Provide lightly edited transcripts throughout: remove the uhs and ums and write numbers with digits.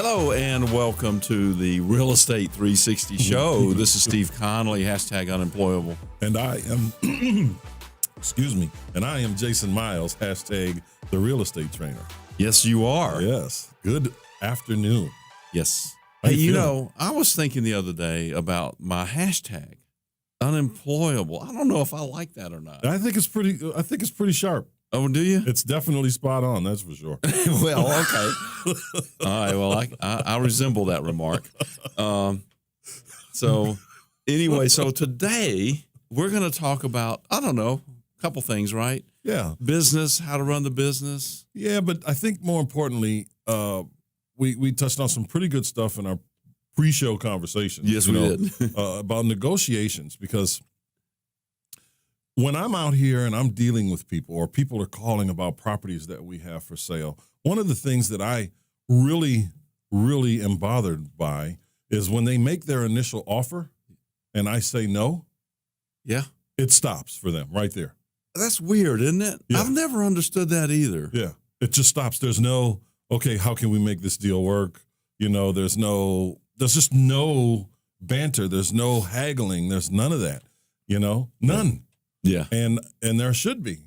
Hello and welcome to the Real Estate 360 show. This is Steve Connolly, hashtag unemployable. And I am, excuse me, and I am Jason Miles, hashtag the real estate trainer. Yes, you are. Yes. Good afternoon. Yes. How Hey, you you feeling? know, I was thinking the other day about my hashtag unemployable. I don't know if I like that or not. I think it's pretty sharp. Oh, do you? It's definitely spot on, that's for sure. Well, okay. All right. Well, I resemble that remark. So anyway, so today we're going to talk about, I don't know, a couple things, right? Yeah. Business, how to run the business. Yeah, but I think more importantly, we touched on some pretty good stuff in our pre-show conversation. Yes, we did. About negotiations, because when I'm out here and I'm dealing with people or people are calling about properties that we have for sale, one of the things that I really, really am bothered by is when they make their initial offer and I say no, Yeah. it stops for them right there. That's weird, isn't it? Yeah. I've never understood that either. Yeah. It just stops. There's no, okay, how can we make this deal work? You know, there's just no banter. There's no haggling. There's none of that, you know, none. Yeah. And there should be.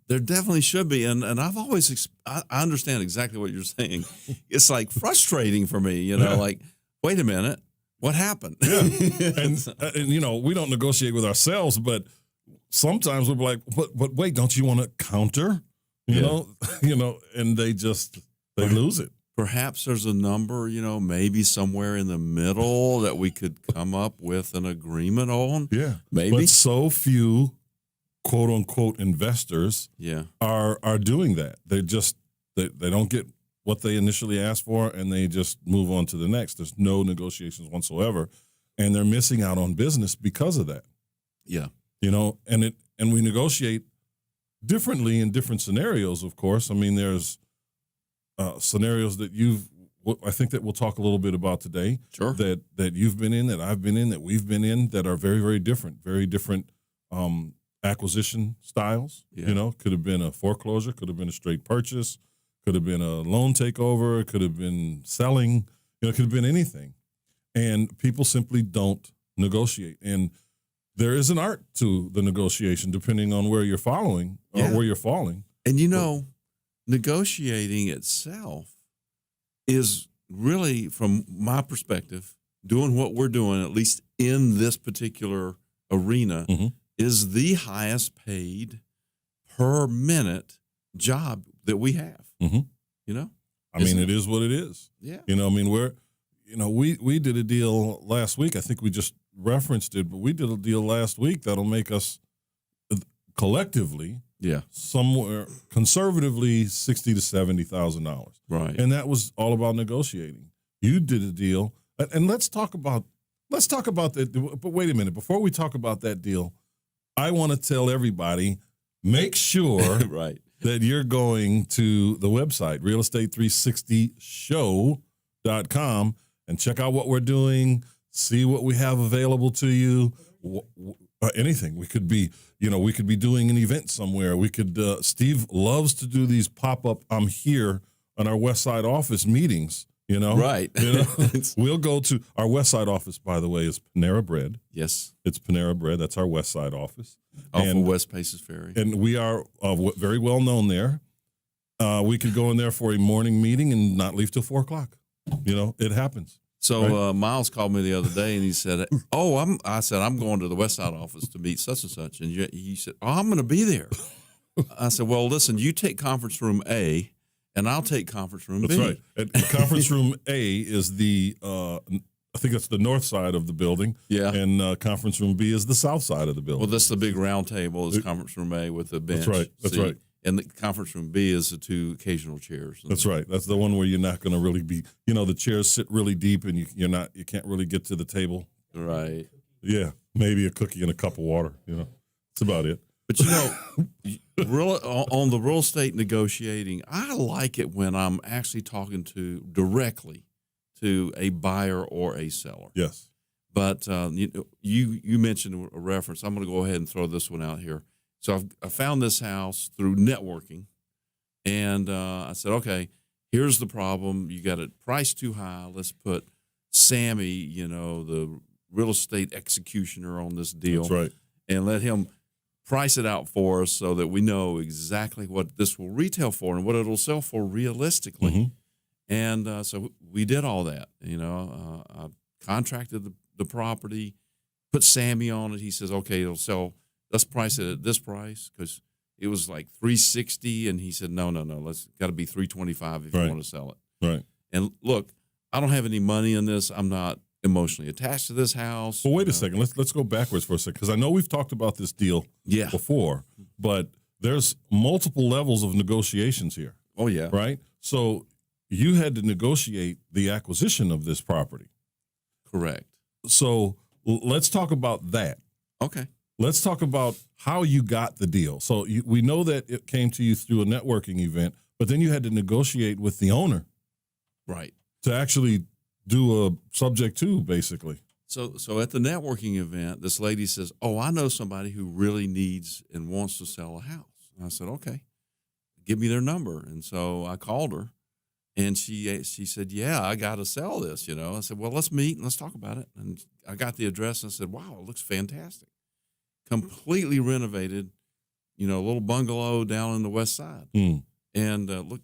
There definitely should be. And I've always, I understand exactly what you're saying. It's like frustrating for me, you know, Yeah. like, wait a minute, what happened? Yeah. And you know, we don't negotiate with ourselves, but sometimes we'll be like, but wait, don't you want to counter? You know, and they lose it. Perhaps there's a number, you know, maybe somewhere in the middle that we could come up with an agreement on. Yeah. Maybe. But so few quote unquote investors Yeah. are doing that. They don't get what they initially asked for and they just move on to the next. There's no negotiations whatsoever. And they're missing out on business because of that. Yeah. You know, and we negotiate differently in different scenarios, of course. I mean, there's scenarios that I think that we'll talk a little bit about today. Sure. That you've been in, that I've been in, that we've been in, that are very, very different acquisition styles. Yeah. You know, could have been a foreclosure, could have been a straight purchase, could have been a loan takeover, could have been selling, you know, it could have been anything. And people simply don't negotiate. And there is an art to the negotiation depending on where you're following or Yeah. where you're falling. And you know, negotiating itself is really, from my perspective, doing what we're doing, at least in this particular arena, Mhm. is the highest paid per minute job that we have. Mhm. You know? I mean, Isn't it is what it is. Yeah. You know, I mean, we did a deal last week. I think we just referenced it, but we did a deal last week that'll make us collectively Yeah. somewhere conservatively $60,000 to $70,000, Right. and that was all about negotiating. You did a deal, and let's talk about that. But wait a minute, before we talk about that deal, I want to tell everybody: make sure Right. that you're going to the website, real estate360show.com, and check out what we're doing, see what we have available to you, anything. We could be doing an event somewhere. We could, Steve loves to do these pop-up, I'm here on our West Side office meetings, you know? Right. You know? We'll go to our West Side office, by the way, is Panera Bread. Yes. It's Panera Bread. That's our West Side office. Off of And- West Paces Ferry. And we are very well known there. We could go in there for a morning meeting and not leave till 4:00. You know, it happens. So Miles called me the other day and he said, I said, I'm going to the West Side office to meet such and such. And he said, I'm going to be there. I said, well, listen, you take conference room A and I'll take conference room That's B. right. And conference room A is I think that's the north side of the building. Yeah. And conference room B is the south side of the building. Well, that's the big round table is conference room A with the bench. That's right. That's right. And the conference room B is the two occasional chairs. That's right. That's the one where you're not going to really be, you know, the chairs sit really deep and you can't really get to the table. Right. Yeah. Maybe a cookie and a cup of water, you know. That's about it. But, you know, on the real estate negotiating, I like it when I'm actually talking directly to a buyer or a seller. Yes. But you mentioned a reference. I'm going to go ahead and throw this one out here. So I found this house through networking, and I said, okay, here's the problem. You got it priced too high. Let's put Sammy, the real estate executioner on this deal. That's right. And let him price it out for us so that we know exactly what this will retail for and what it'll sell for realistically. Mm-hmm. And so we did all that. I contracted the property, put Sammy on it. He says, okay, it'll sell. Let's price it at this price, because it was like $360, and he said, no, let's got to be $325 if you want to sell it. Right. And look, I don't have any money in this. I'm not emotionally attached to this house. Well, wait a second. Let's go backwards for a second, because I know we've talked about this deal before, but there's multiple levels of negotiations here. Oh yeah. Right. So you had to negotiate the acquisition of this property. Correct. So let's talk about that. Okay. Let's talk about how you got the deal. So we know that it came to you through a networking event, but then you had to negotiate with the owner, right, to actually do a subject to, basically. So at the networking event, this lady says, "Oh, I know somebody who really needs and wants to sell a house." And I said, "Okay, give me their number." And so I called her, and she said, "Yeah, I got to sell this." I said, "Well, let's meet and let's talk about it." And I got the address and I said, "Wow, it looks fantastic." Completely renovated, a little bungalow down in the west side. Mm. And look,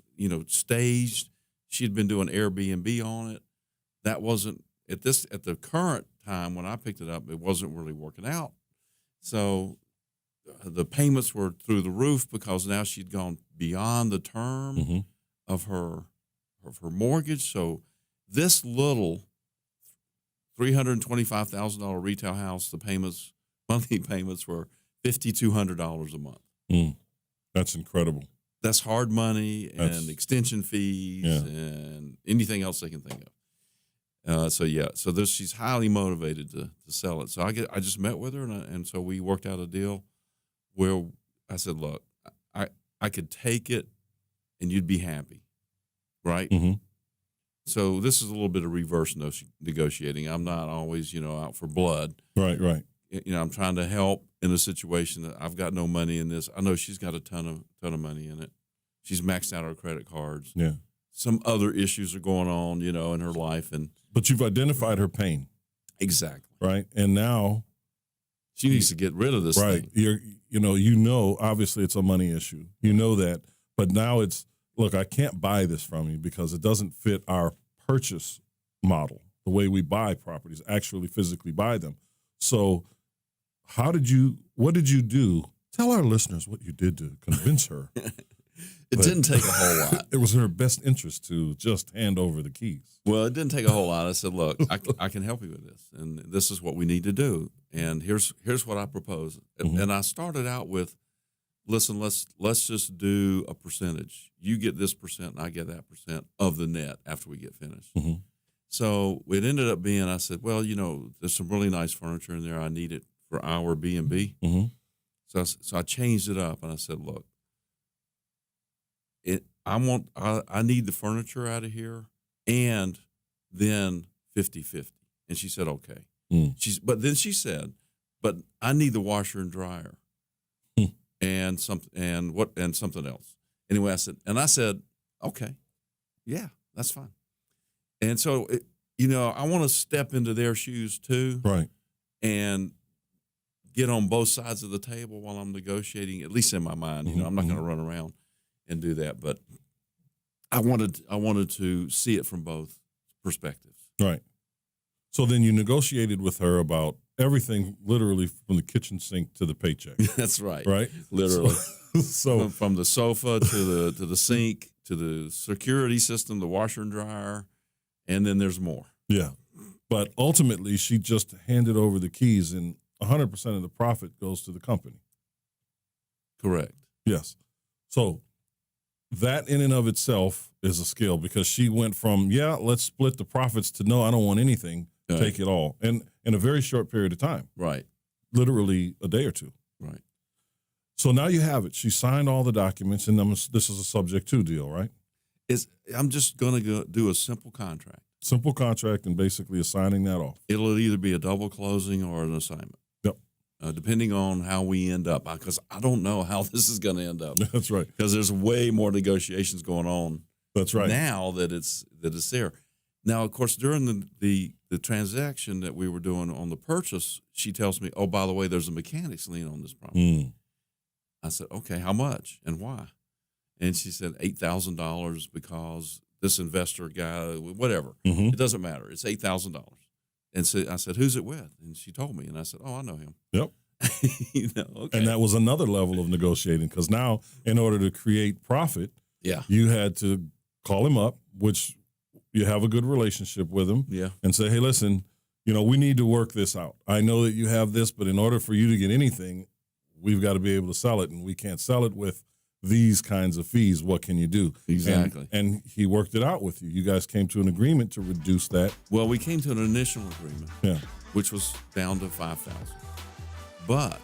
staged. She'd been doing Airbnb on it. That wasn't at the current time when I picked it up, it wasn't really working out. So the payments were through the roof, because now she'd gone beyond the term of her mortgage. So this little $325,000 retail house, monthly payments were $5,200 a month. Mm. That's incredible. That's hard money and extension fees and anything else they can think of. So she's highly motivated to sell it. So I just met with her, and so we worked out a deal where I said, "Look, I could take it, and you'd be happy, right?" Mm-hmm. So this is a little bit of reverse negotiating. I'm not always out for blood. Right. I'm trying to help in a situation that I've got no money in this. I know she's got a ton of money in it. She's maxed out her credit cards. Yeah. Some other issues are going on, in her life, But you've identified her pain. Exactly. Right. And now she needs to get rid of this thing. Obviously it's a money issue. You know that. But now it's, look, I can't buy this from you because it doesn't fit our purchase model, the way we buy properties, actually physically buy them. So what did you do? Tell our listeners what you did to convince her. It didn't take a whole lot. It was in her best interest to just hand over the keys. Well, it didn't take a whole lot. I said, "Look, I can help you with this, and this is what we need to do. And here's what I propose." Mm-hmm. And I started out with, "Listen, let's just do a percentage. You get this percent, and I get that percent of the net after we get finished." Mm-hmm. So it ended up being, I said, "Well, there's some really nice furniture in there. I need it for our B&B." Mm-hmm. So I changed it up, and I said, "Look, I need the furniture out of here, and then 50-50. And she said, "Okay." But then she said, "But I need the washer and dryer, and something else." Anyway, I said, "Okay, yeah, that's fine." And so, I want to step into their shoes too, right? And get on both sides of the table while I'm negotiating, at least in my mind. I'm not going to run around and do that, but I wanted to see it from both perspectives. Right. So then you negotiated with her about everything, literally from the kitchen sink to the paycheck. That's right. Right. Literally. So from the sofa to the sink to the security system, the washer and dryer, and then there's more. Yeah. But ultimately, she just handed over the keys, and 100% of the profit goes to the company. Correct. Yes. So that in and of itself is a skill, because she went from, let's split the profits, to no, I don't want anything, take it all. And in a very short period of time. Right. Literally a day or two. Right. So now you have it. She signed all the documents, and this is a subject to deal, right? I'm just going to do a simple contract. Simple contract, and basically assigning that off. It'll either be a double closing or an assignment. Yep. Depending on how we end up, because I don't know how this is going to end up. That's right. Because there's way more negotiations going on That's right. Now that it's there. Now, of course, during the transaction that we were doing on the purchase, she tells me, "Oh, by the way, there's a mechanics lien on this property." I said, "Okay, how much and why?" And she said $8,000 because this investor guy, whatever, it doesn't matter. It's $8,000. And so I said, "Who's it with?" And she told me, and I said, "Oh, I know him." Yep. Okay. And that was another level of negotiating, because now, in order to create profit, you had to call him up, which you have a good relationship with him, and say, "Hey, listen, we need to work this out. I know that you have this, but in order for you to get anything, we've got to be able to sell it, and we can't sell it with these kinds of fees. What can you do?" Exactly. And he worked it out with you. You guys came to an agreement to reduce that. Well, we came to an initial agreement, which was down to $5,000. But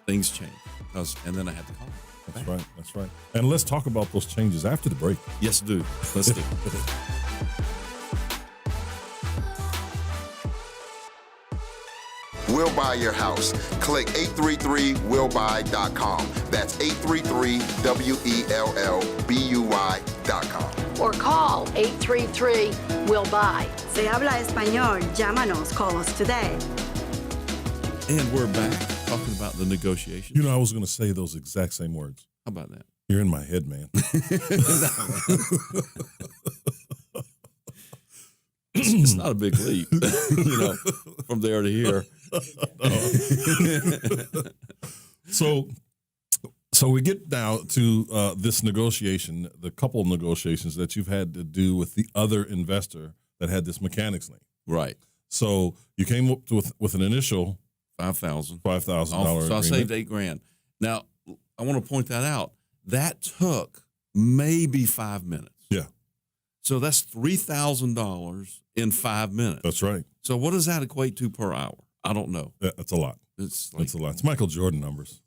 things changed and then I had to call him. That's right. That's right. And let's talk about those changes after the break. Yes, do. Let's do. We'll Buy Your House. Click 833willbuy.com. That's 833WELLBUY.com. Or call 833-WILL-BUY. Se habla español. Llámanos. Call us today. And we're back talking about the negotiations. I was going to say those exact same words. How about that? You're in my head, man. It's not a big leap, from there to here. So we get now to this negotiation, the couple of negotiations that you've had to do with the other investor that had this mechanics lien. Right. So you came up with an initial $5,000. So I saved $8,000. Now I want to point that out. That took maybe 5 minutes. Yeah. So that's $3,000 in 5 minutes. That's right. So what does that equate to per hour? I don't know. Yeah, that's a lot. It's a lot. It's Michael Jordan numbers.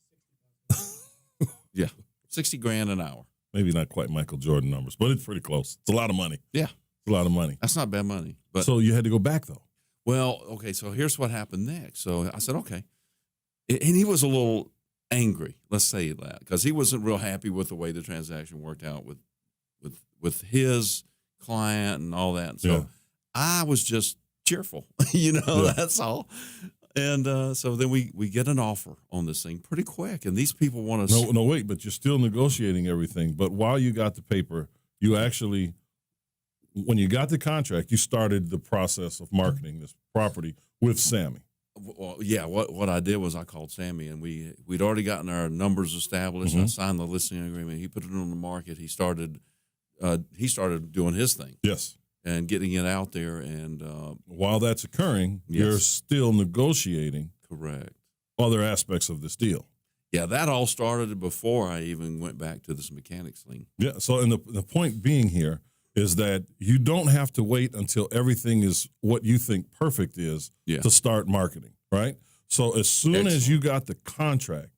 Yeah, $60,000 an hour. Maybe not quite Michael Jordan numbers, but it's pretty close. It's a lot of money. Yeah, it's a lot of money. That's not bad money. But so you had to go back though. Well, okay. So here's what happened next. So I said, okay, and he was a little angry. Let's say that, because he wasn't real happy with the way the transaction worked out with his client and all that. And so I was just cheerful, that's all. And so then we get an offer on this thing pretty quick, and these people want to. No, wait, but you're still negotiating everything. But while you got the paper, you actually, when you got the contract, you started the process of marketing this property with Sammy. Well, yeah. What I did was I called Sammy, and we'd already gotten our numbers established. I signed the listing agreement. He put it on the market. He started doing his thing. Yes. And getting it out there. And while that's occurring, you're still negotiating. Correct. Other aspects of this deal. Yeah, that all started before I even went back to this mechanics lien. Yeah. So, and the point being here is that you don't have to wait until everything is what you think perfect is to start marketing, right? So as soon as you got the contract,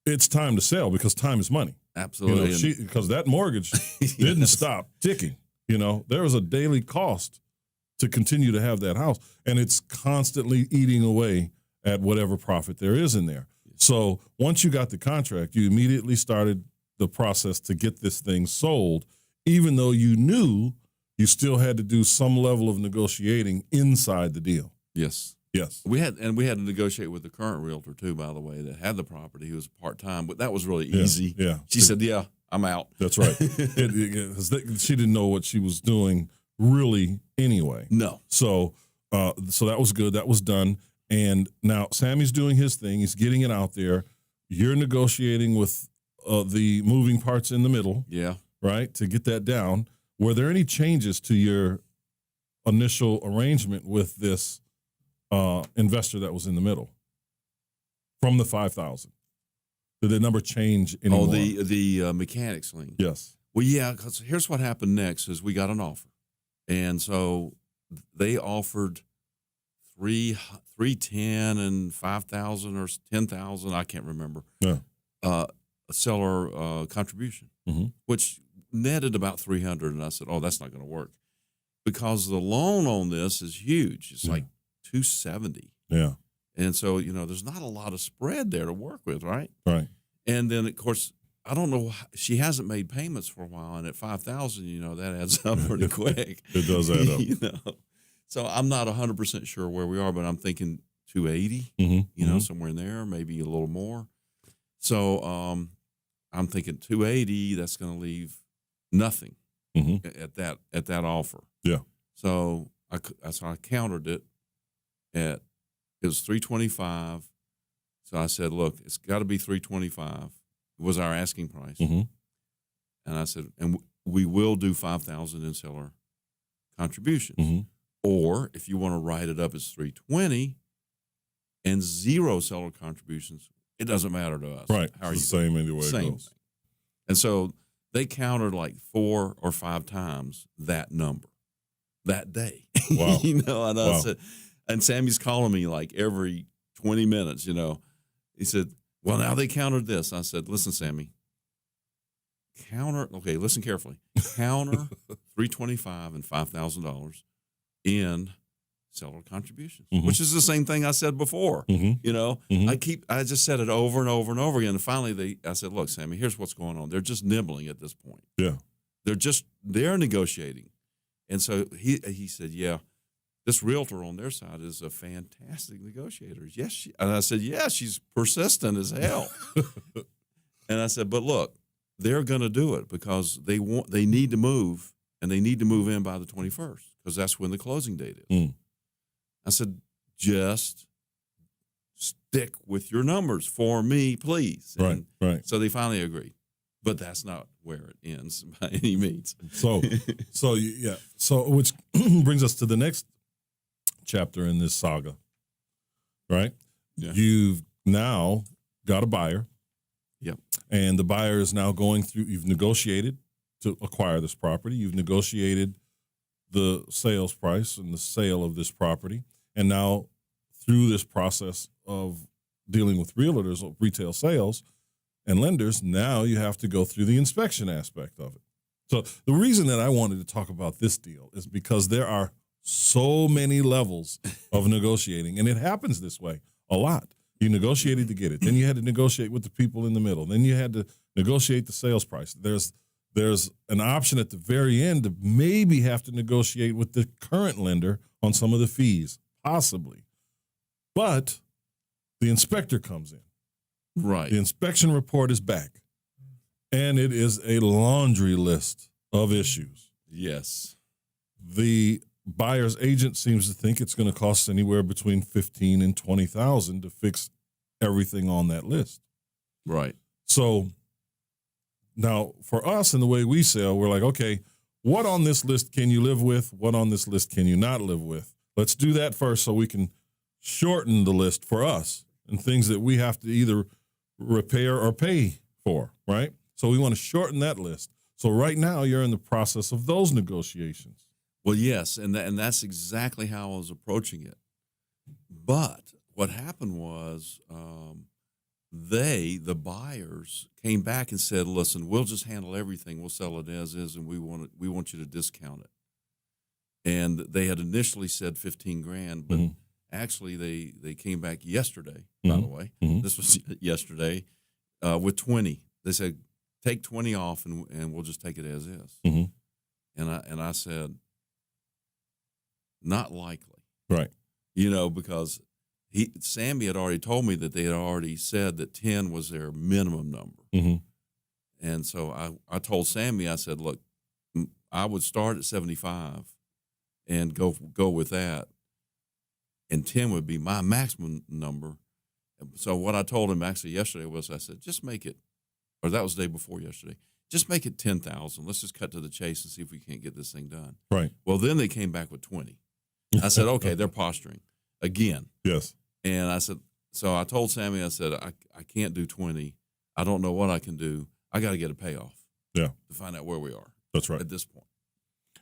it's time to sell, because time is money. Absolutely. Because that mortgage didn't stop ticking. There was a daily cost to continue to have that house, and it's constantly eating away at whatever profit there is in there. So once you got the contract, you immediately started the process to get this thing sold, even though you knew you still had to do some level of negotiating inside the deal. Yes. Yes. We had to negotiate with the current realtor too, by the way, that had the property. He was part-time, but that was really easy. Yeah. She said, "Yeah, I'm out." That's right. She didn't know what she was doing really anyway. No. So that was good. That was done. And now Sammy's doing his thing. He's getting it out there. You're negotiating with the moving parts in the middle. Yeah. Right? To get that down. Were there any changes to your initial arrangement with this investor that was in the middle from the 5,000? Did the number change anymore? Oh, the mechanics lien. Yes. Well, yeah, because here's what happened next is we got an offer. And so they offered 310 and 5,000 or 10,000, I can't remember. Yeah. A seller contribution, which netted about 300. And I said, "Oh, that's not going to work," because the loan on this is huge. It's like 270. Yeah. And so, there's not a lot of spread there to work with, right? Right. And then, of course, I don't know. She hasn't made payments for a while, and at 5,000, that adds up pretty quick. It does add up. So I'm not 100% sure where we are, but I'm thinking 280. Mm-hmm. Somewhere in there, maybe a little more. So I'm thinking 280. That's going to leave nothing at that offer. Yeah. So I countered it it was 325. So I said, look, it's got to be 325. Was our asking price. And I said, and we will do 5,000 in seller contributions. Or if you want to write it up as 320 and 0 seller contributions, it doesn't matter to us. Right. How are it's you the same anyway it goes. Thing. And so they countered like 4 or 5 times that number that day. Wow. And I said, and Sammy's calling me like every 20 minutes, He said, well, now they countered this. I said, listen, Sammy, listen carefully. Counter 325 and $5,000 in seller contributions, which is the same thing I said before. I just said it over and over and over again. And finally I said, look, Sammy, here's what's going on. They're just nibbling at this point. Yeah. They're negotiating. And so he said, yeah, this realtor on their side is a fantastic negotiator. Yes. And I said, yeah, she's persistent as hell. And I said, but look, they're going to do it because they need to move, and they need to move in by the 21st because that's when the closing date is. I said, just stick with your numbers for me, please. And right. So they finally agreed. But that's not where it ends by any means. So which brings us to the next chapter in this saga, right? Yeah. You've now got a buyer. Yep. And the buyer is now going through, you've negotiated to acquire this property. You've negotiated the sales price and the sale of this property. And now through this process of dealing with realtors, retail sales, and lenders, now you have to go through the inspection aspect of it. So the reason that I wanted to talk about this deal is because there are so many levels of negotiating, and it happens this way a lot. You negotiated to get it. Then you had to negotiate with the people in the middle. Then you had to negotiate the sales price. There's an option at the very end to maybe have to negotiate with the current lender on some of the fees, possibly. But the inspector comes in. Right. The inspection report is back, and it is a laundry list of issues. Yes. The buyer's agent seems to think it's going to cost anywhere between $15,000 and $20,000 to fix everything on that list. Right. So now for us and the way we sell, we're like, okay, what on this list can you live with? What on this list can you not live with? Let's do that first so we can shorten the list for us and things that we have to either repair or pay for, right? So we want to shorten that list. So right now you're in the process of those negotiations. Well, yes, and that's exactly how I was approaching it. But what happened was the buyers came back and said, listen, we'll just handle everything. We'll sell it as is, and we want you to discount it. And they had initially said $15,000, but actually they came back yesterday, by the way. This was yesterday, with 20. They said, take 20 off and we'll just take it as is. And I said, not likely. Right. Because Sammy had already told me that they had already said that 10 was their minimum number. And so I told Sammy, I said, look, I would start at 75 and go with that. And 10 would be my maximum number. So what I told him actually yesterday was, I said, just make it, or that was the day before yesterday, just make it 10,000. Let's just cut to the chase and see if we can't get this thing done. Right. Well, then they came back with 20. I said, okay, they're posturing again. Yes. And I said, so I told Sammy, I said, I can't do 20. I don't know what I can do. I got to get a payoff. Yeah. To find out where we are. That's right. At this point.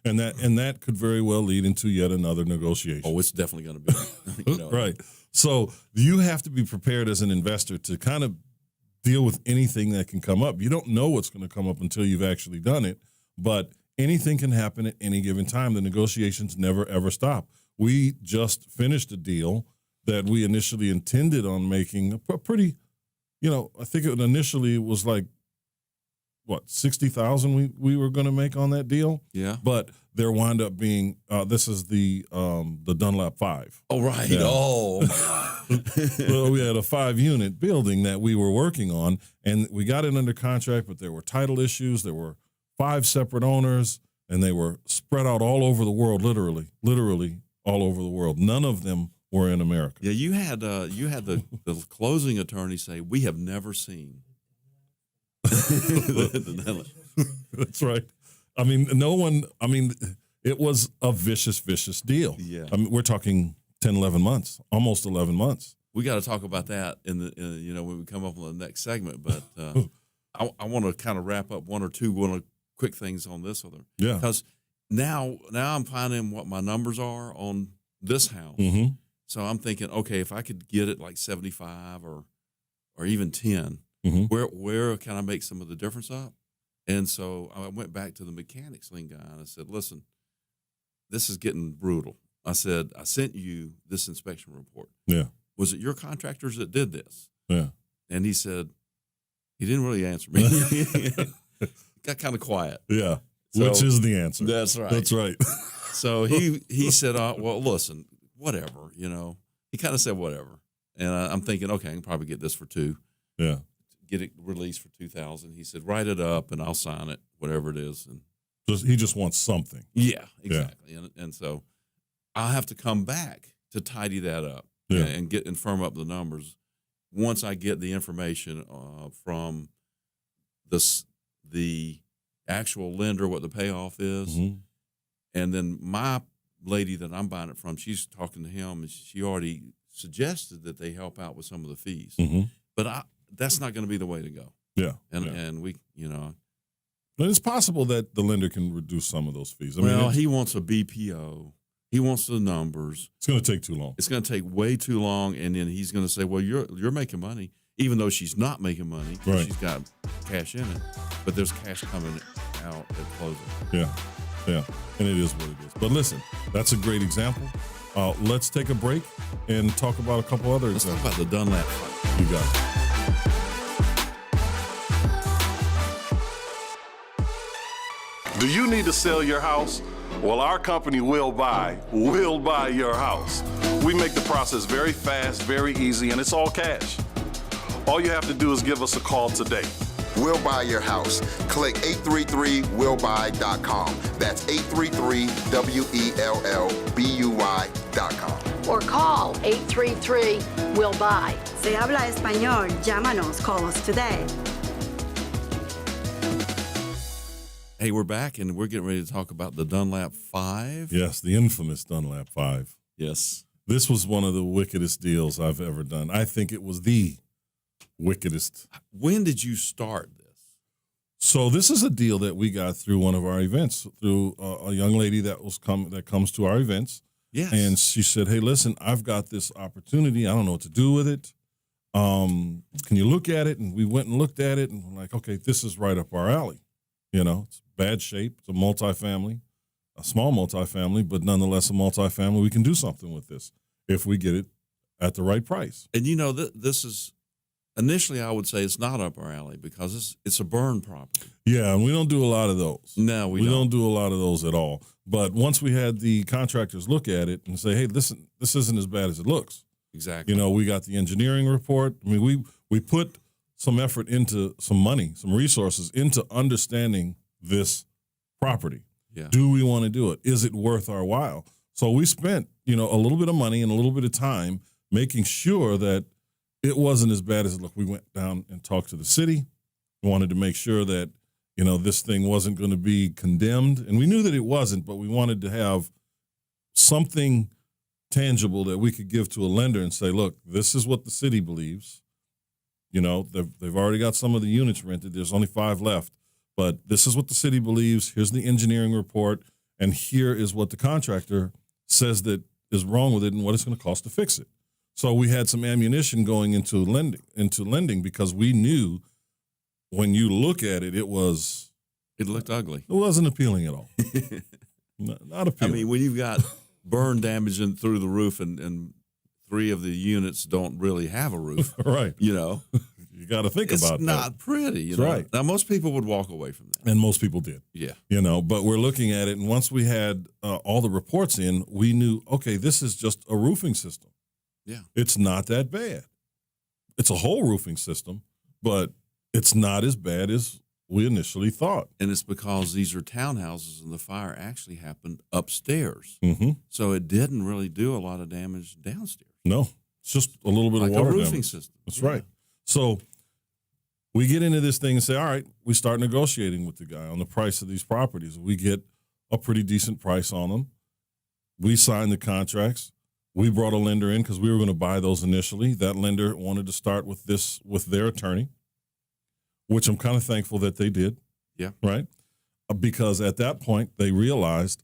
And that could very well lead into yet another negotiation. Oh, it's definitely going to be. Right. So you have to be prepared as an investor to kind of deal with anything that can come up. You don't know what's going to come up until you've actually done it, but anything can happen at any given time. The negotiations never, ever stop. We just finished a deal that we initially intended on making a pretty, I think it initially was like what, 60,000 we were going to make on that deal. Yeah. But there wound up being this is the Dunlap 5. Oh, right. Yeah. Oh, Well, we had a 5-unit building that we were working on, and we got it under contract, but there were title issues. There were 5 separate owners, and they were spread out all over the world, literally all over the world. None of them were in America. yeah. You had the closing attorney say, "We have never seen." That's right. I mean, no one, I mean, it was a vicious deal. Yeah. I mean, we're talking 10, 11 months, almost 11 months. We got to talk about that when we come up on the next segment. But I want to kind of wrap up one or quick things on this other. Yeah. Because now I'm finding what my numbers are on this house. Mm-hmm. So I'm thinking, okay, if I could get it like 75 or even 10, Mm-hmm. where can I make some of the difference up? And so I went back to the mechanics link guy and I said, listen, this is getting brutal. I said, I sent you this inspection report. Yeah. Was it your contractors that did this? Yeah. And he said, he didn't really answer me. Got kind of quiet. Yeah. So- Which is the answer. That's right. That's right. So he said, well, listen, whatever, He kind of said whatever. And I'm thinking, okay, I can probably get this for $2,000. Yeah. Get it released for $2,000. He said, write it up and I'll sign it, whatever it is. And He just wants something. yeah, exactly. And so I'll have to come back to tidy that up and firm up the numbers once I get the information from the actual lender, what the payoff is. Mm-hmm. And then my lady that I'm buying it from, she's talking to him and she already suggested that they help out with some of the fees. Mm-hmm. But that's not going to be the way to go. Yeah. And we, But it's possible that the lender can reduce some of those fees. I mean, he wants a BPO. He wants the numbers. it's going to take too long. It's going to take way too long, and then he's going to say, "Well, you're making money, even though she's not making money. Right. She's got cash in it, but there's cash coming out at closing." Yeah. Yeah. And it is what it is. But listen, that's a great example. Let's take a break and talk about a couple other Let's talk examples. about the Dunlap fight. You got it. Do you need to sell your house? Well, our company will buy your house. We make the process very fast, very easy, and it's all cash. All you have to do is give us a call today. We'll buy your house. Click 833willbuy.com. That's 833willbuy.com. Or call 833-WILL-BUY. Se habla español, llámanos, call us today. Hey, we're back, and we're getting ready to talk about the Dunlap 5. Yes, the infamous Dunlap 5. Yes. This was one of the wickedest deals I've ever done. I think it was the wickedest. When did you start this? So this is a deal that we got through one of our events, through a young lady that comes to our events. Yes. And she said, hey, listen, I've got this opportunity. I don't know what to do with it. Can you look at it? And we went and looked at it, and we're like, okay, this is right up our alley. It's bad shape. It's a multifamily, a small multifamily, but nonetheless a multifamily. We can do something with this if we get it at the right price. And this is initially I would say it's not up our alley because it's a burn property. Yeah, and we don't do a lot of those. No, we don't do a lot of those at all. But once we had the contractors look at it and say, hey, listen, this isn't as bad as it looks. Exactly. We got the engineering report. I mean, we put some effort into some money, some resources into understanding this property. Yeah. Do we want to do it? Is it worth our while? So we spent, a little bit of money and a little bit of time making sure that it wasn't as bad as it looked. We went down and talked to the city. We wanted to make sure that, this thing wasn't going to be condemned. And we knew that it wasn't, but we wanted to have something tangible that we could give to a lender and say, look, this is what the city believes. They've already got some of the units rented. There's only 5 left. But this is what the city believes. Here's the engineering report. And here is what the contractor says that is wrong with it and what it's going to cost to fix it. So we had some ammunition going into lending because we knew when you look at it, it looked ugly. It wasn't appealing at all. Not appealing. I mean, when you've got burn damage through the roof and 3 of the units don't really have a roof. Right. You got to think It's about that. not pretty. You That's know? right. Now, most people would walk away from that. And most people did. Yeah. You know, but we're looking at it, and once we had all the reports in, we knew, okay, this is just a roofing system. Yeah. It's not that bad. It's a whole roofing system, but it's not as bad as we initially thought. And it's because these are townhouses and the fire actually happened upstairs. Mm-hmm. So it didn't really do a lot of damage downstairs. No, it's just a little bit Like of a water roofing damage. system. That's Yeah. right. So we get into this thing and say, all right, we start negotiating with the guy on the price of these properties. We get a pretty decent price on them. We sign the contracts. We brought a lender in because we were going to buy those initially. That lender wanted to start with their attorney, which I'm kind of thankful that they did. Yeah. Right? Because at that point, they realized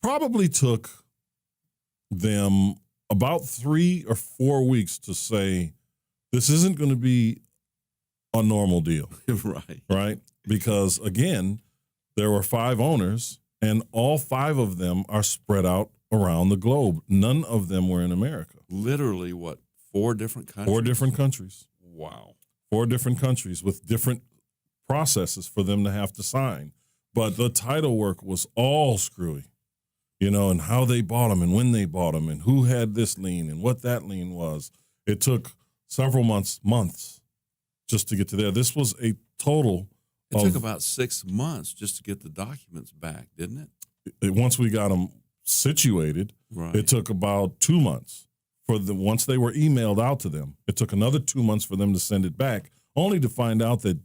probably took them about 3 or 4 weeks to say, this isn't going to be a normal deal, Right. right? Because, again, there were 5 owners, and all 5 of them are spread out around the globe. None of them were in America. Literally, what, 4 different countries? 4 different countries. Wow. 4 different countries with different processes for them to have to sign. But the title work was all screwy, you know, and how they bought them and when they bought them and who had this lien and what that lien was. It took several months just to get to there. This was a total It of, took about 6 months just to get the documents back, didn't it? once we got them situated, Right. it took about 2 months once they were emailed out to them. It took another 2 months for them to send it back, only to find out that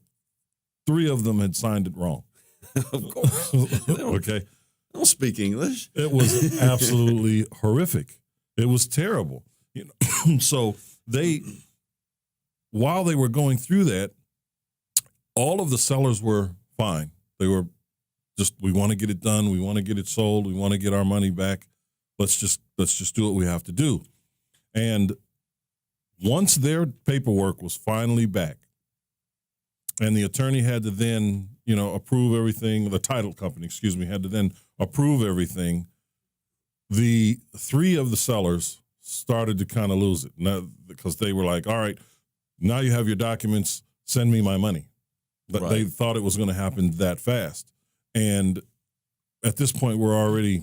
3 of them had signed it wrong. Of course. Okay. They don't speak English. It was absolutely horrific. It was terrible. You know, so while they were going through that, all of the sellers were fine. They were just, we want to get it done. We want to get it sold. We want to get our money back. Let's just do what we have to do. And once their paperwork was finally back, and the attorney had to then, you know, approve everything, the title company, excuse me, had to then approve everything, the 3 of the sellers started to kind of lose it. Now, because they were like, all right, now you have your documents, send me my money. But Right. they thought it was going to happen that fast. And at this point, we're already,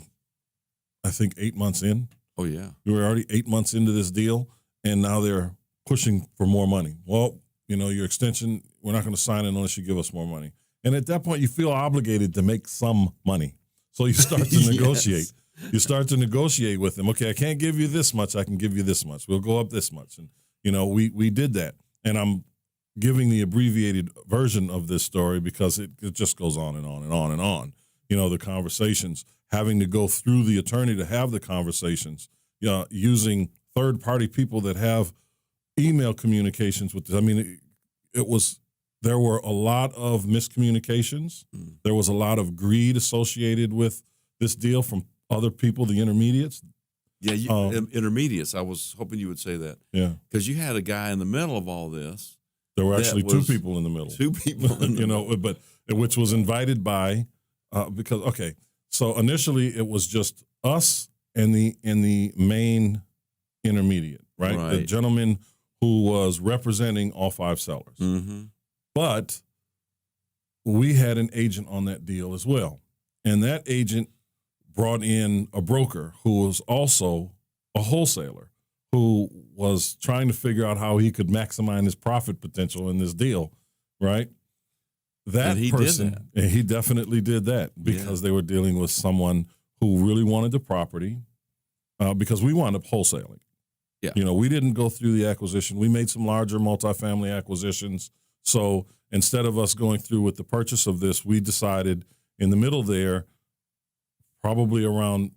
I think, 8 months in. Oh, yeah. We were already 8 months into this deal, and now they're pushing for more money. Well, you know, your extension, we're not going to sign it unless you give us more money. And at that point, you feel obligated to make some money. So you start to Yes. negotiate. You start to negotiate with them. Okay, I can't give you this much. I can give you this much. We'll go up this much. And, you know, we did that. And I'm giving the abbreviated version of this story because it just goes on and on and on and on. You know, the conversations, having to go through the attorney to have the conversations, using third-party people that have email communications with this. I mean, there were a lot of miscommunications. There was a lot of greed associated with this deal from other people, the intermediates. Yeah, intermediates. I was hoping you would say that. Yeah. Because you had a guy in the middle of all this. There were That actually 2 was people in the middle. 2 people in the you know, but which was invited by because okay. So initially it was just us and the main intermediate, right? The Right. gentleman who was representing all 5 sellers. Mm-hmm. But we had an agent on that deal as well. And that agent brought in a broker who was also a wholesaler who was trying to figure out how he could maximize his profit potential in this deal, right? That And he did person, and he definitely did that because they were dealing with someone who really wanted the property because we wound up wholesaling. Yeah. You know, we didn't go through the acquisition. We made some larger multifamily acquisitions. So instead of us going through with the purchase of this, we decided in the middle there, probably around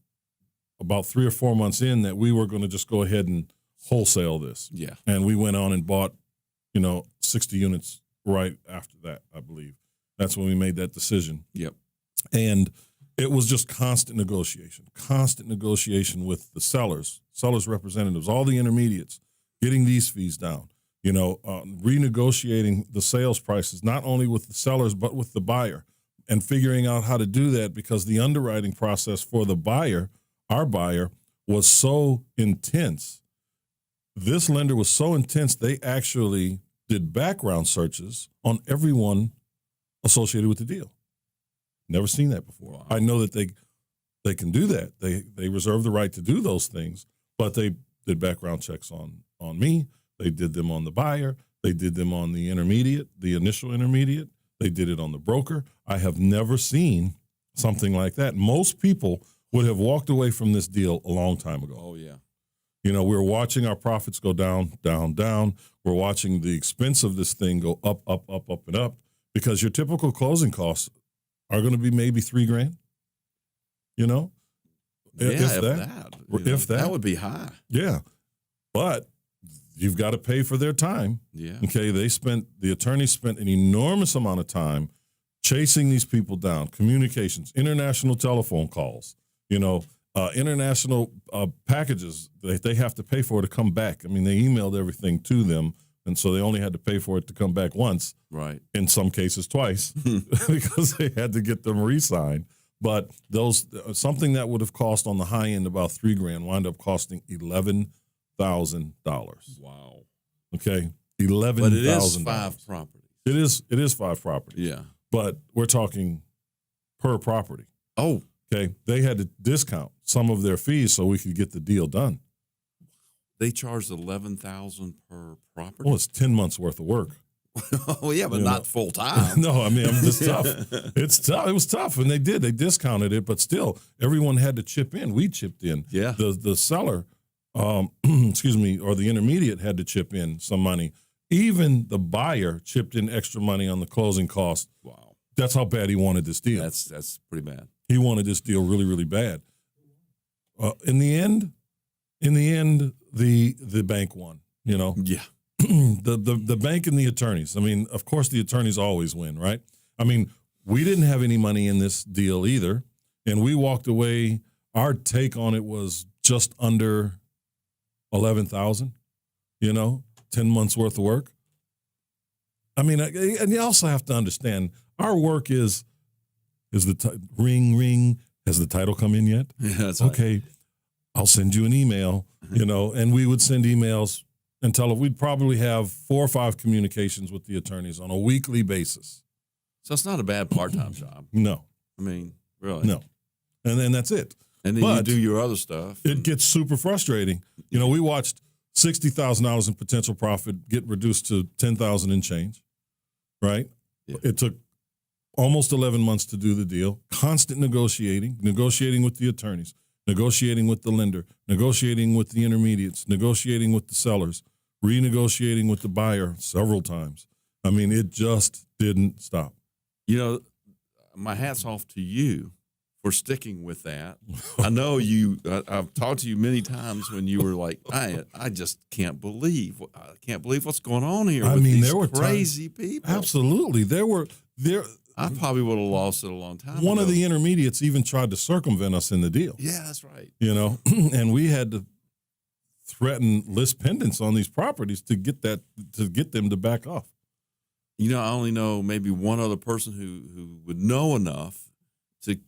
about 3 or 4 months in, that we were going to just go ahead and wholesale this. Yeah. And we went on and bought, 60 units right after that, I believe. That's when we made that decision. Yep. And it was just constant negotiation with the sellers representatives, all the intermediates, getting these fees down, renegotiating the sales prices, not only with the sellers, but with the buyer, and figuring out how to do that because the underwriting process for the buyer, our buyer, was so intense. This lender was so intense, they actually did background searches on everyone associated with the deal. Never seen that before. Wow. I know that they can do that. They reserve the right to do those things, but they did background checks on me. They did them on the buyer. They did them on the intermediate, the initial intermediate. They did it on the broker. I have never seen something like that. Most people would have walked away from this deal a long time ago. Oh, yeah. You know, we're watching our profits go down, down, down. We're watching the expense of this thing go up, up, up, up, and up, because your typical closing costs are going to be maybe $3,000. You know, Yeah, if that. You know, If that. That would be high. Yeah, but you've got to pay for their time. Yeah. Okay, the attorneys spent an enormous amount of time chasing these people down, communications, international telephone calls, you know, international packages that they have to pay for to come back. I mean, they emailed everything to them, and so they only had to pay for it to come back once, Right. in some cases twice, because they had to get them re-signed. But those something that would have cost on the high end about $3,000 wound up costing $11,000. Wow. Okay, $11,000. But it is 5 properties. It is 5 properties. Yeah. But we're talking per property. Oh, Okay, they had to discount some of their fees so we could get the deal done. they charged $11,000 per property. Well, it's 10 months worth of work. Oh, yeah, but You not know. full time. No, I mean, I'm just tough. It's tough. It was tough, and they discounted it, but still, everyone had to chip in. We chipped in. Yeah. The seller, excuse me, or the intermediate had to chip in some money. Even the buyer chipped in extra money on the closing cost. Wow. That's how bad he wanted this deal. That's pretty bad. He wanted this deal really, really bad. In the end, the bank won. You know, Yeah. the bank and the attorneys. I mean, of course, the attorneys always win, right? I mean, we didn't have any money in this deal either, and we walked away. Our take on it was just under 11,000. You know, 10 months worth of work. I mean, and you also have to understand our work is the ring. Has the title come in yet? Yeah, that's right. Okay, I'll send you an email, you know, and we would send emails until we'd probably have 4 or 5 communications with the attorneys on a weekly basis. So it's not a bad part-time job. No, I mean, really. no. And then that's it. And then you But do your other stuff. It gets super frustrating. You know, we watched $60,000 in potential profit get reduced to $10,000 and change, right? Yeah. It took almost 11 months to do the deal, constant negotiating with the attorneys, negotiating with the lender, negotiating with the intermediates, negotiating with the sellers, renegotiating with the buyer several times. I mean, it just didn't stop. You know, my hat's off to you for sticking with that. I know I've talked to you many times when you were like, I just can't believe what's going on here. I with mean, these there were crazy people. Absolutely. I probably would have lost it a long time One ago. of the intermediates even tried to circumvent us in the deal. Yeah, that's right. You know, and we had to threaten list pendants on these properties to get them to back off. You know, I only know maybe one other person who would know enough to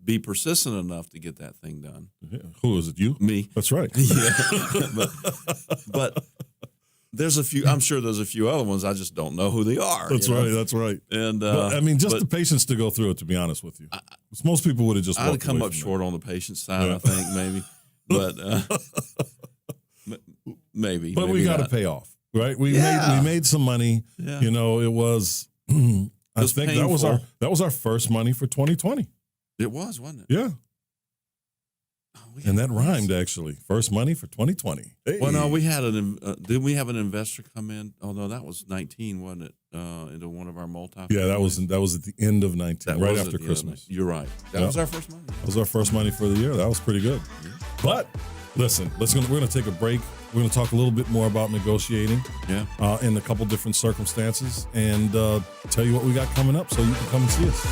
be persistent enough to get that thing done. Yeah. Who is it? You? Me. That's right. Yeah. but there's a few. I'm sure there's a few other ones. I just don't know who they are. That's you know? right. That's right. And But, I mean, just the patience to go through it. To be honest with you, most people would have just. I'd walked come away up from short on the patience side. I think maybe, but maybe. But maybe we got to not. pay off, right? We Yeah. made some money. Yeah. You know, it was. I was think painful. that was our first money for 2020. It was, wasn't it? Yeah, Oh, we and had- that rhymed actually. First money for 2020. Hey. Well, no, we had didn't we have an investor come in? Oh no, that was 19, wasn't it? Into one of our multi. Yeah, that was at the end of 19, right after Christmas. You're right. That Yeah. was our first money. That was our first money for the year. That was pretty good. But listen, we're going to take a break. We're going to talk a little bit more about negotiating Yeah. in a couple different circumstances and tell you what we got coming up so you can come and see us.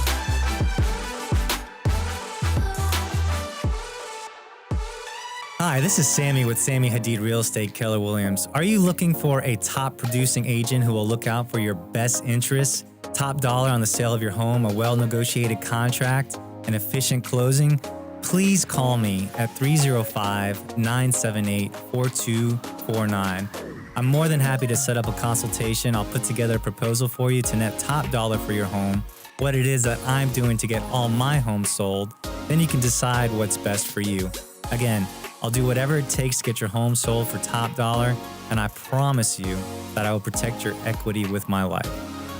Hi, this is Sammy with Sammy Hadid Real Estate Keller Williams. Are you looking for a top producing agent who will look out for your best interests, top dollar on the sale of your home, a well-negotiated contract, an efficient closing? Please call me at 305-978-4249. I'm more than happy to set up a consultation. I'll put together a proposal for you to net top dollar for your home, what it is that I'm doing to get all my homes sold. Then you can decide what's best for you. Again, I'll do whatever it takes to get your home sold for top dollar, and I promise you that I will protect your equity with my life.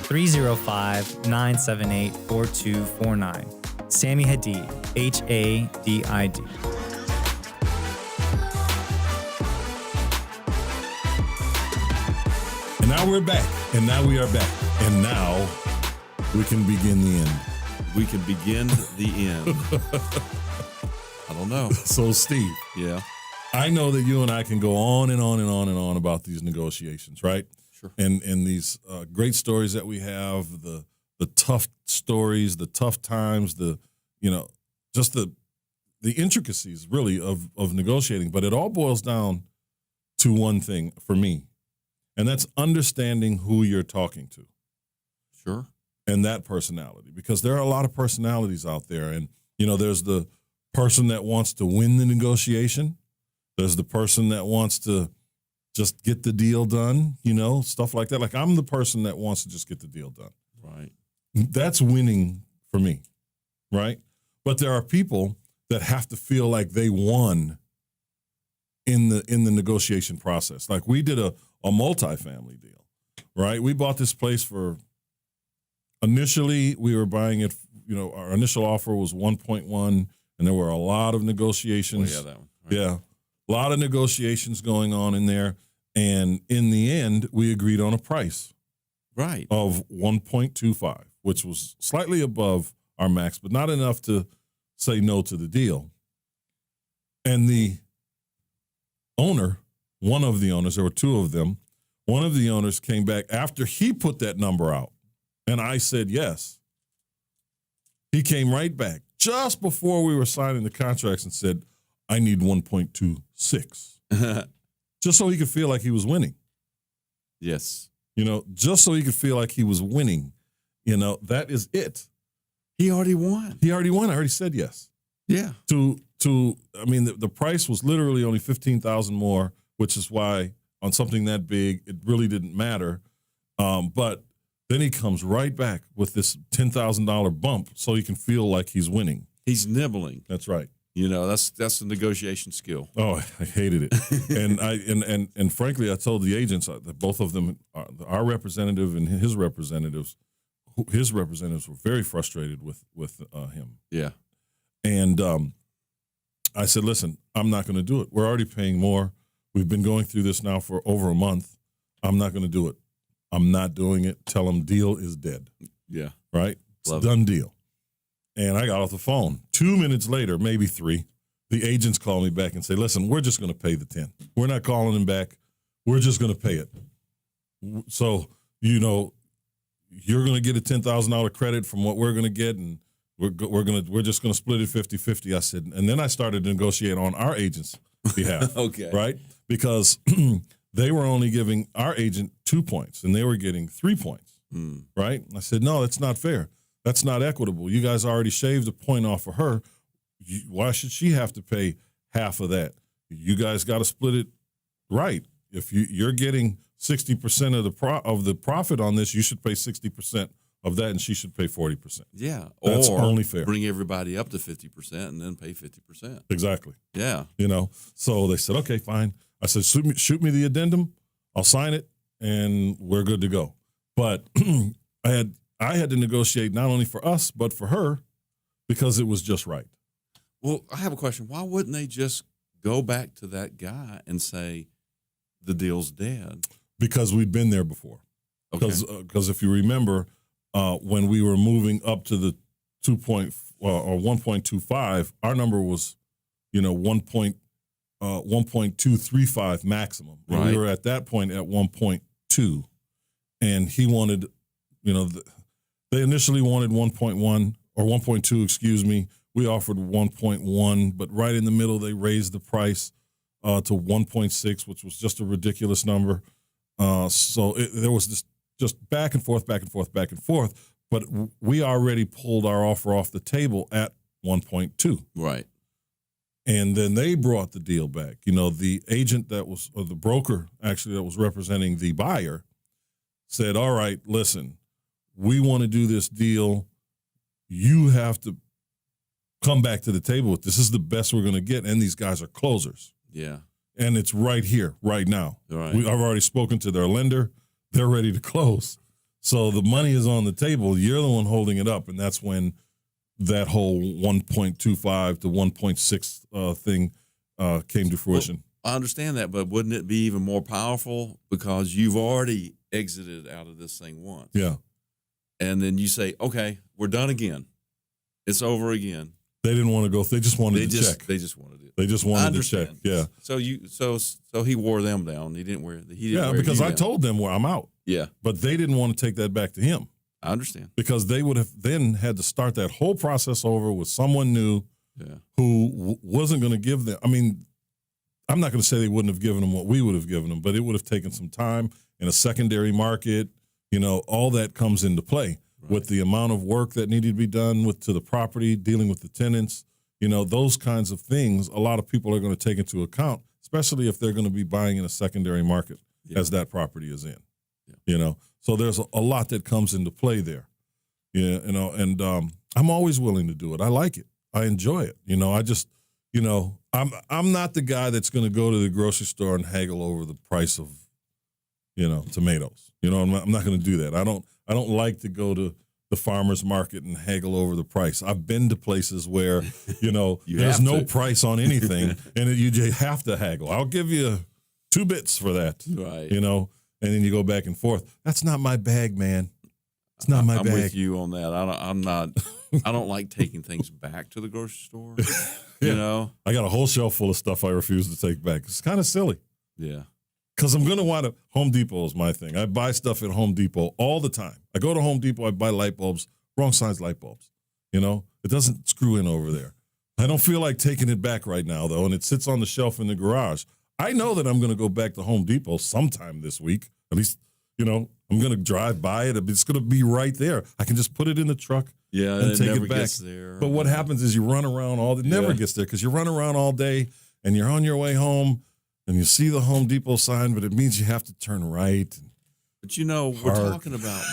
305-978-4249. Sammy Hadid, Hadid. And now we're back. And now we are back. And now we can begin the end. We can begin the end. I don't know. So, Steve, Yeah. I know that you and I can go on and on and on and on about these negotiations, right? Sure. And these great stories that we have, the tough stories, the tough times, just the intricacies really of negotiating. But it all boils down to one thing for me, and that's understanding who you're talking to. Sure. And that personality, because there are a lot of personalities out there. And, there's the person that wants to win the negotiation. There's the person that wants to just get the deal done, stuff like that. Like, I'm the person that wants to just get the deal done. Right. That's winning for me, right? But there are people that have to feel like they won in the negotiation process. Like, we did a multifamily deal, right? We bought this place initially we were buying it, our initial offer was 1.1, and there were a lot of negotiations. Oh, yeah, that one. Right. Yeah, a lot of negotiations going on in there. And in the end, we agreed on a price Right. of 1.25, which was slightly above our max, but not enough to say no to the deal. And the owner, one of the owners, there were two of them, one of the owners came back after he put that number out, and I said yes. He came right back just before we were signing the contracts and said, I need 1.26, just so he could feel like he was winning. Yes. Just so he could feel like he was winning. That is it. He already won. He already won. I already said yes. Yeah. The price was literally only $15,000 more, which is why on something that big, it really didn't matter. But then he comes right back with this $10,000 bump so he can feel like he's winning. He's nibbling. That's right. That's the negotiation skill. Oh, I hated it. and frankly, I told the agents that both of them, our representative and his representatives were very frustrated with him. Yeah. And I said, listen, I'm not going to do it. We're already paying more. We've been going through this now for over a month. I'm not going to do it. I'm not doing it. Tell them deal is dead. Yeah. Right? It's a Love it. done deal. And I got off the phone. 2 minutes later, maybe 3, the agents call me back and say, listen, we're just going to pay the 10. We're not calling him back. We're just going to pay it. So, you're going to get a $10,000 credit from what we're going to get, and we're just going to split it 50-50. I said, and then I started to negotiate on our agent's behalf. Okay. Right? Because they were only giving our agent 2 points, and they were getting 3 points. Right? I said, no, that's not fair. That's not equitable. You guys already shaved a point off of her. Why should she have to pay half of that? You guys got to split it right. If you're getting 60% of the profit on this, you should pay 60% of that, and she should pay 40%. Yeah. That's or only fair. Bring everybody up to 50% and then pay 50%. Exactly. Yeah. So they said, okay, fine. I said, shoot me the addendum. I'll sign it, and we're good to go. But I had to negotiate not only for us, but for her, because it was just right. Well, I have a question. Why wouldn't they just go back to that guy and say the deal's dead? Because we'd been there before. Okay. Because if you remember, when we were moving up to the 1.25, our number was, 1.235 maximum. And Right. we were at that point at 1.2, and he wanted, they initially wanted 1.1 or 1.2, excuse me. We offered 1.1, but right in the middle, they raised the price to 1.6, which was just a ridiculous number. So there was just back and forth. But we already pulled our offer off the table at 1.2. Right. And then they brought the deal back. You know, the agent that was, or the broker actually that was representing the buyer said, all right, listen, we want to do this deal. You have to come back to the table with this. This is the best we're going to get. And these guys are closers. Yeah. And it's right here, right now. Right. I've already spoken to their lender. They're ready to close. So the money is on the table. You're the one holding it up. And that's when that whole 1.25 to 1.6 thing came to fruition. Well, I understand that, but wouldn't it be even more powerful because you've already exited out of this thing once? Yeah. And then you say, okay, we're done again. It's over again. They didn't want to go. They just wanted to check. They just wanted it. They just wanted to check. Yeah. So he wore them down. He didn't wear. Because I told them where I'm out. Yeah. But they didn't want to take that back to him. I understand. Because they would have then had to start that whole process over with someone new who wasn't going to give them. I mean, I'm not going to say they wouldn't have given them what we would have given them, but it would have taken some time in a secondary market. You know, all that comes into play with the amount of work that needed to be done to the property, dealing with the tenants. You know, those kinds of things a lot of people are going to take into account, especially if they're going to be buying in a secondary market as that property is in. Yeah. You know, so there's a lot that comes into play there. Yeah, you know, and I'm always willing to do it. I like it. I enjoy it. You know, I just, you know, I'm not the guy that's going to go to the grocery store and haggle over the price of, you know, tomatoes. You know, I'm not going to do that. I don't like to go to the farmer's market and haggle over the price. I've been to places where, you know, there's no price on anything, and you just have to haggle. I'll give you 2 bits for that. Right. You know, and then you go back and forth. That's not my bag, man. It's not my bag. I'm with you on that. I don't like taking things back to the grocery store. You know, I got a whole shelf full of stuff I refuse to take back. It's kind of silly. Yeah. Because I'm going to want to. Home Depot is my thing. I buy stuff at Home Depot all the time. I go to Home Depot, I buy light bulbs, wrong size light bulbs. You know, it doesn't screw in over there. I don't feel like taking it back right now, though, and it sits on the shelf in the garage. I know that I'm going to go back to Home Depot sometime this week. At least, you know, I'm going to drive by it. It's going to be right there. I can just put it in the truck and take it back. Gets there. But what happens is you run around it never gets there because you run around all day and you're on your way home and you see the Home Depot sign, but it means you have to turn right. But, you know, we're talking about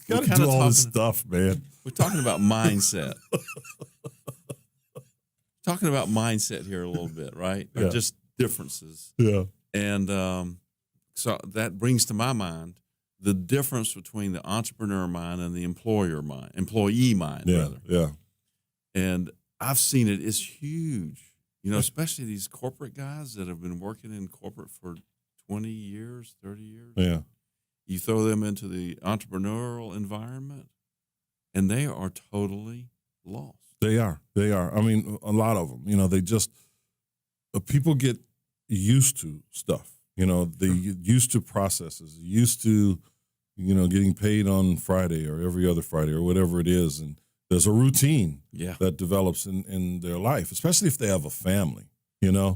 got to do all this stuff, man. We're talking about mindset. Talking about mindset here a little bit, right? Or just differences. Yeah. And so that brings to my mind the difference between the entrepreneur mind and the employee mind, rather. Yeah. And I've seen it. It's huge. You know, especially these corporate guys that have been working in corporate for 20 years, 30 years. Yeah. You throw them into the entrepreneurial environment, and they are totally lost. They are. I mean, a lot of them. You know, they just people get used to stuff. You know, they get used to processes, used to, you know, getting paid on Friday or every other Friday or whatever it is. And there's a routine that develops in their life, especially if they have a family. You know,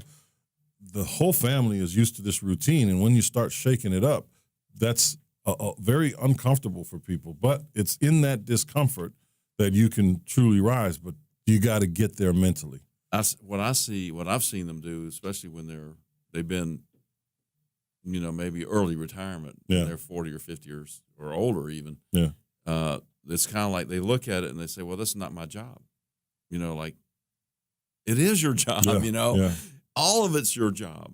the whole family is used to this routine. And when you start shaking it up, that's very uncomfortable for people. But it's in that discomfort that you can truly rise. But you got to get there mentally. What I've seen them do, especially when they've been, you know, maybe early retirement, when they're 40 or 50 years or older even. Yeah. It's kind of like they look at it and they say, well, this is not my job. You know, like, it is your job, you know. Yeah. All of it's your job.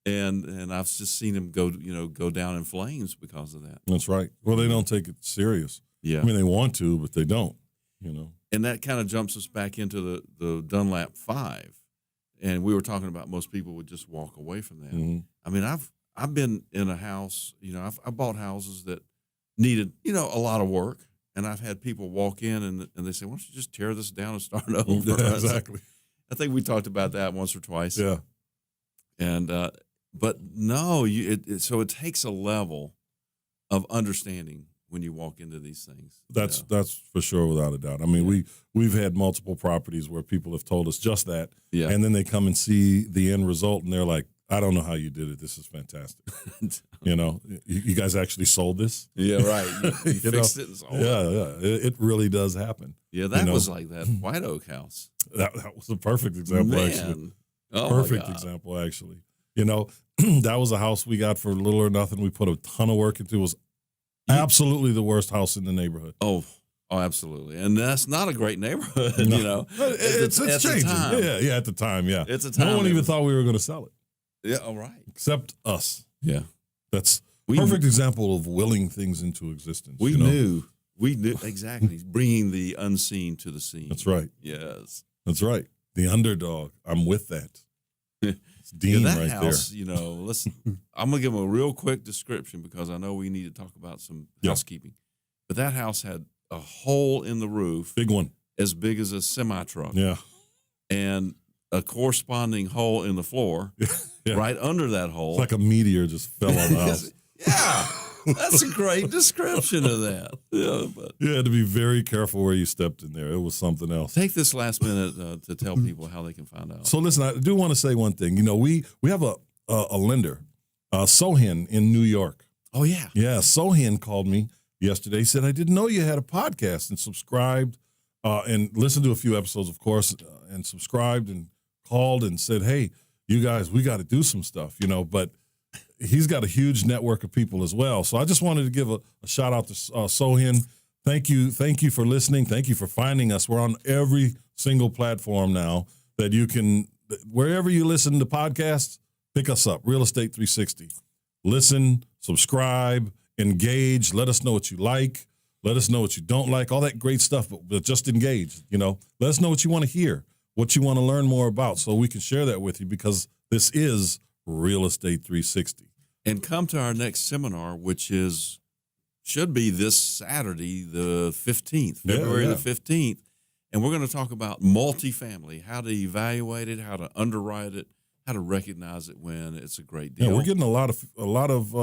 And I've just seen them go down in flames because of that. That's right. Well, they don't take it serious. Yeah. I mean, they want to, but they don't, you know. And that kind of jumps us back into the Dunlap 5. And we were talking about most people would just walk away from that. Mm-hmm. I mean, I've been in a house, you know, I bought houses that needed, you know, a lot of work. And I've had people walk in and they say, why don't you just tear this down and start over? Yeah, exactly. I think we talked about that once or twice. Yeah. And, but no, so it takes a level of understanding when you walk into these things. That's for sure, without a doubt. I mean, we've had multiple properties where people have told us just that, and then they come and see the end result, and they're like, I don't know how you did it. This is fantastic. You guys actually sold this? Yeah, right. You You fixed know? it and sold Yeah, it. it really does happen. Yeah, that You know? was like that White Oak house. That was a perfect example, actually. Man. Oh, my Perfect God. example, actually. That was a house we got for little or nothing. We put a ton of work into. It was absolutely the worst house in the neighborhood. Oh, absolutely. And that's not a great neighborhood, No. It's at the changing. time. Yeah, at the time, yeah. It's a time. No one it even was- thought we were going to sell it, Yeah, all right. except us. Yeah. That's We- perfect example of willing things into existence. We you know? knew. We knew exactly. Bringing the unseen to the scene. That's right. Yes. That's right. The underdog. I'm with that. It's Dean Yeah, that right house, listen, I'm going to give them a real quick description because I know we need to talk about some Yeah. housekeeping. But that house had a hole in the roof there. Big one. as big as a semi-truck Yeah. and a corresponding hole in the floor Yeah. right under that hole. It's like a meteor just fell on the house. Yeah, that's a great description of that. Yeah, but You had to be very careful where you stepped in there. It was something else. take this last minute to tell people how they can find out. So listen, I do want to say one thing. We have a lender, Sohin in New York. Oh yeah, Yeah, Sohin called me yesterday. He said, I didn't know you had a podcast, and subscribed and listened to a few episodes, of course, and subscribed and called and said, hey, you guys, we got to do some stuff, but he's got a huge network of people as well. So I just wanted to give a shout out to Sohin. Thank you for listening. Thank you for finding us. We're on every single platform now that you can, wherever you listen to podcasts, pick us up, Real Estate 360. Listen, subscribe, engage. Let us know what you like. Let us know what you don't like, all that great stuff, but just engage, Let us know what you want to hear, what you want to learn more about so we can share that with you because this is Real Estate 360. and come to our next seminar, which should be this Saturday, the 15th, February the 15th, and we're going to talk about multifamily, how to evaluate it, how to underwrite it, how to recognize it when it's a great deal. Yeah, we're getting a lot of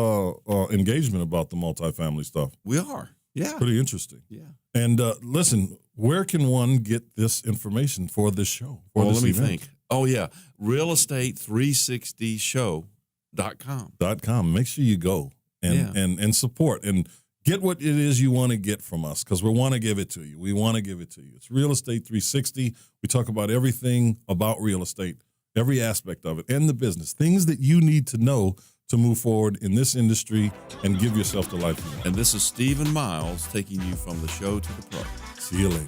engagement about the multifamily stuff. We are. Yeah. Pretty interesting. Yeah. And listen, where can one get this information for this show? For Well, this let me event? think. Oh, yeah. Realestate360show.com. .com. Make sure you go and support and get what it is you want to get from us because we want to give it to you. We want to give it to you. It's Real Estate 360. We talk about everything about real estate, every aspect of it, and the business, things that you need to know to move forward in this industry and give yourself the life you want. And this is Stephen Miles taking you from the show to the pro. See you later.